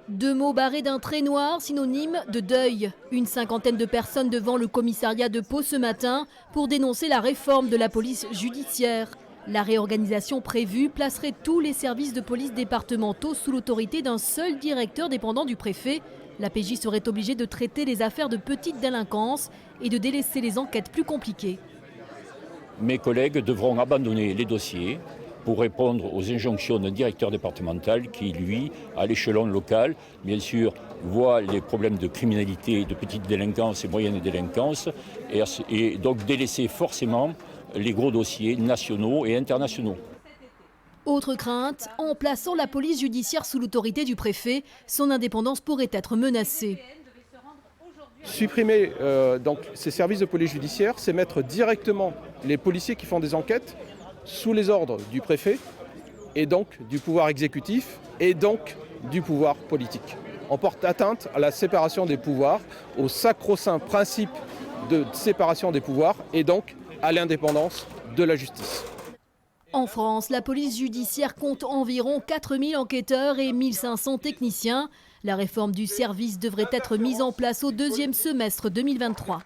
Deux mots barrés d'un trait noir, synonyme de deuil. Une cinquantaine de personnes devant le commissariat de Pau ce matin pour dénoncer la réforme de la police judiciaire. La réorganisation prévue placerait tous les services de police départementaux sous l'autorité d'un seul directeur dépendant du préfet. La PJ serait obligée de traiter les affaires de petite délinquance et de délaisser les enquêtes plus compliquées. Mes collègues devront abandonner les dossiers pour répondre aux injonctions d'un directeur départemental qui, lui, à l'échelon local, bien sûr, voit les problèmes de criminalité, de petite délinquance et moyenne délinquance, et donc délaisser forcément les gros dossiers nationaux et internationaux. Autre crainte, en plaçant la police judiciaire sous l'autorité du préfet, son indépendance pourrait être menacée. Supprimer donc ces services de police judiciaire, c'est mettre directement les policiers qui font des enquêtes sous les ordres du préfet et donc du pouvoir exécutif et donc du pouvoir politique. On porte atteinte à la séparation des pouvoirs, au sacro-saint principe de séparation des pouvoirs et donc à l'indépendance de la justice. En France, la police judiciaire compte environ 4000 enquêteurs et 1500 techniciens. La réforme du service devrait être mise en place au deuxième semestre 2023.